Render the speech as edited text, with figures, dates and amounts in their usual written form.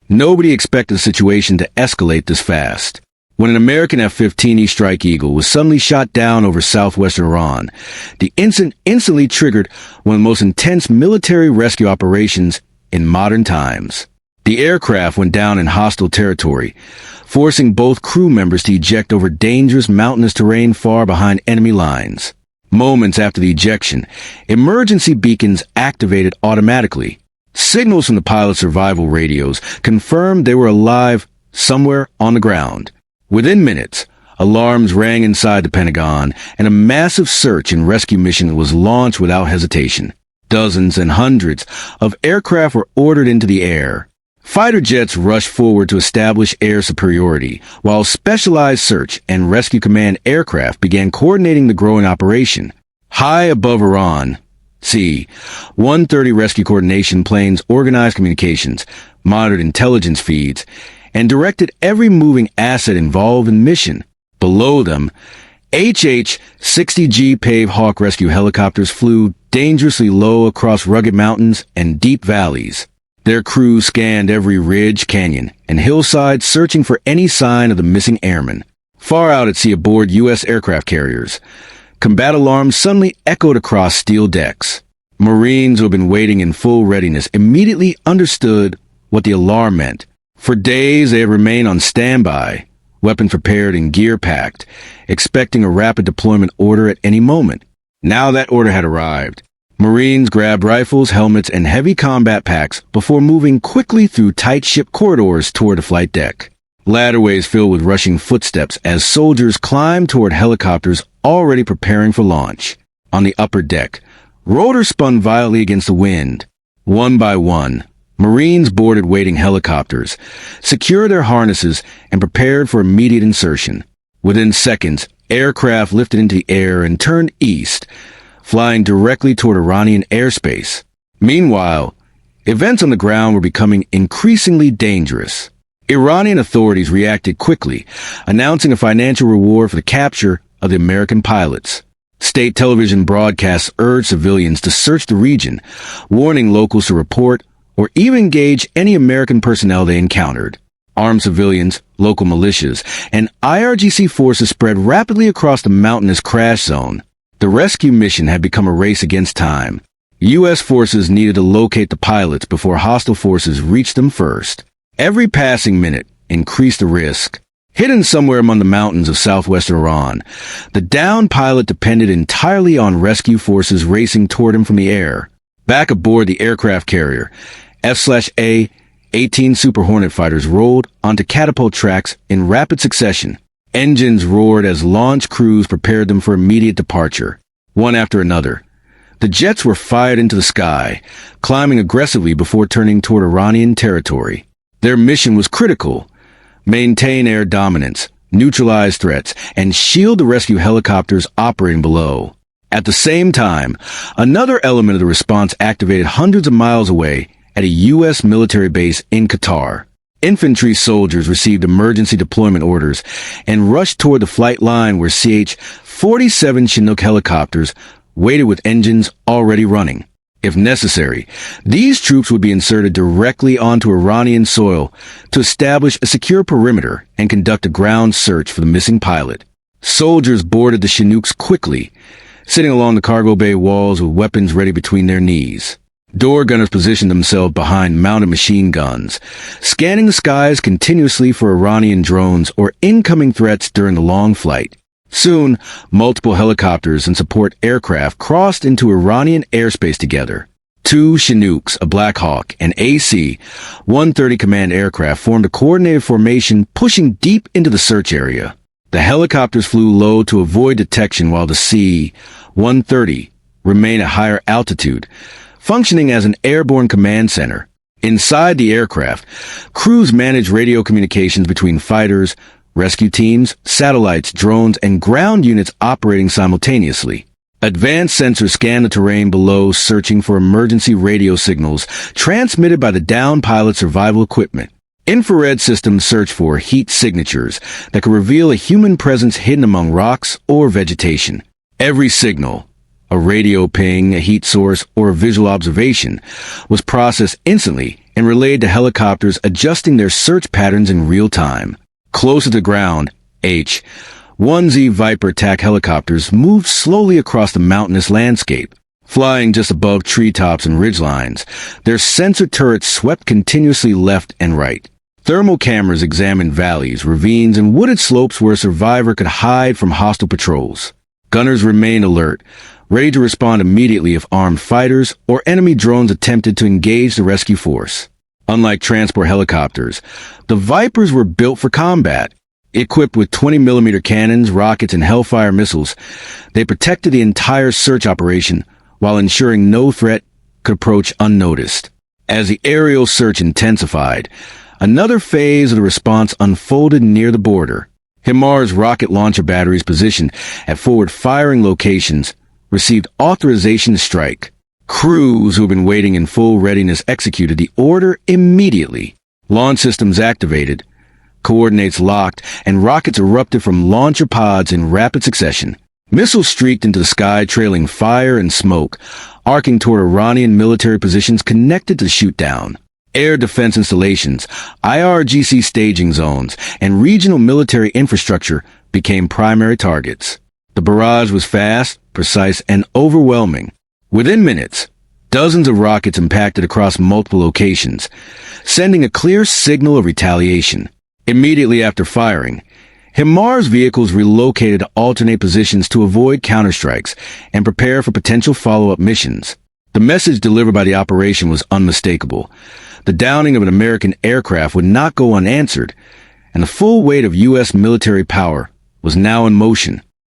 Nobody expected the situation to escalate this fast. When an American F-15E Strike Eagle was suddenly shot down over southwestern Iran, the incident instantly triggered one of the most intense military rescue operations in modern times. The aircraft went down in hostile territory, forcing both crew members to eject over dangerous mountainous terrain far behind enemy lines. Moments after the ejection, emergency beacons activated automatically. Signals from the pilot's survival radios confirmed they were alive somewhere on the ground. Within minutes, alarms rang inside the Pentagon, and a massive search and rescue mission was launched without hesitation. Dozens and hundreds of aircraft were ordered into the air. Fighter jets rushed forward to establish air superiority, while specialized search and rescue command aircraft began coordinating the growing operation. High above Iran, C-130 rescue coordination planes organized communications, monitored intelligence feeds, and directed every moving asset involved in the mission. Below them, HH-60G Pave Hawk rescue helicopters flew dangerously low across rugged mountains and deep valleys. Their crews scanned every ridge, canyon, and hillside, searching for any sign of the missing airmen. Far out at sea aboard U.S. aircraft carriers, combat alarms suddenly echoed across steel decks. Marines who had been waiting in full readiness immediately understood what the alarm meant. For days they had remained on standby, weapons prepared and gear packed, expecting a rapid deployment order at any moment. Now that order had arrived. Marines grabbed rifles, helmets, and heavy combat packs before moving quickly through tight ship corridors toward the flight deck. Ladderways filled with rushing footsteps as soldiers climbed toward helicopters already preparing for launch. On the upper deck, rotors spun violently against the wind. One by one, Marines boarded waiting helicopters, secured their harnesses, and prepared for immediate insertion. Within seconds, aircraft lifted into the air and turned east, flying directly toward Iranian airspace. Meanwhile, events on the ground were becoming increasingly dangerous. Iranian authorities reacted quickly, announcing a financial reward for the capture of the American pilots. State television broadcasts urged civilians to search the region, warning locals to report or even engage any American personnel they encountered. Armed civilians, local militias, and IRGC forces spread rapidly across the mountainous crash zone. The rescue mission had become a race against time. U.S. forces needed to locate the pilots before hostile forces reached them first. Every passing minute increased the risk. Hidden somewhere among the mountains of southwestern Iran, the downed pilot depended entirely on rescue forces racing toward him from the air. Back aboard the aircraft carrier, F/A-18 Super Hornet fighters rolled onto catapult tracks in rapid succession. Engines roared as launch crews prepared them for immediate departure. One after another, the jets were fired into the sky, climbing aggressively before turning toward Iranian territory. Their mission was critical: maintain air dominance, neutralize threats, and shield the rescue helicopters operating below. At the same time, another element of the response activated hundreds of miles away at a U.S. military base in Qatar. Infantry soldiers received emergency deployment orders and rushed toward the flight line where CH-47 Chinook helicopters waited with engines already running. If necessary, these troops would be inserted directly onto Iranian soil to establish a secure perimeter and conduct a ground search for the missing pilot. Soldiers boarded the Chinooks quickly, sitting along the cargo bay walls with weapons ready between their knees. Door gunners positioned themselves behind mounted machine guns, scanning the skies continuously for Iranian drones or incoming threats during the long flight. Soon, multiple helicopters and support aircraft crossed into Iranian airspace together. Two Chinooks, a Black Hawk, and AC-130 command aircraft formed a coordinated formation pushing deep into the search area. The helicopters flew low to avoid detection while the C-130 remained at higher altitude, functioning as an airborne command center. Inside the aircraft, crews managed radio communications between fighters, rescue teams, satellites, drones, and ground units operating simultaneously. Advanced sensors scanned the terrain below, searching for emergency radio signals transmitted by the downed pilot's survival equipment. Infrared systems searched for heat signatures that could reveal a human presence hidden among rocks or vegetation. Every signal, a radio ping, a heat source, or a visual observation, was processed instantly and relayed to helicopters, adjusting their search patterns in real time. Closer to ground, H-1Z Viper attack helicopters moved slowly across the mountainous landscape. Flying just above treetops and ridgelines, their sensor turrets swept continuously left and right. Thermal cameras examined valleys, ravines, and wooded slopes where a survivor could hide from hostile patrols. Gunners remained alert, ready to respond immediately if armed fighters or enemy drones attempted to engage the rescue force. Unlike transport helicopters, the Vipers were built for combat. Equipped with 20mm cannons, rockets, and Hellfire missiles, they protected the entire search operation while ensuring no threat could approach unnoticed. As the aerial search intensified, another phase of the response unfolded near the border. HIMARS rocket launcher batteries positioned at forward-firing locations received authorization to strike. Crews who had been waiting in full readiness executed the order immediately. Launch systems activated, coordinates locked, and rockets erupted from launcher pods in rapid succession. Missiles streaked into the sky, trailing fire and smoke, arcing toward Iranian military positions connected to the shoot-down. Air defense installations, IRGC staging zones, and regional military infrastructure became primary targets. The barrage was fast, precise, and overwhelming. Within minutes, dozens of rockets impacted across multiple locations, sending a clear signal of retaliation. Immediately after firing, HIMARS vehicles relocated to alternate positions to avoid counterstrikes and prepare for potential follow-up missions. The message delivered by the operation was unmistakable. The downing of an American aircraft would not go unanswered, and the full weight of U.S. military power was now in motion.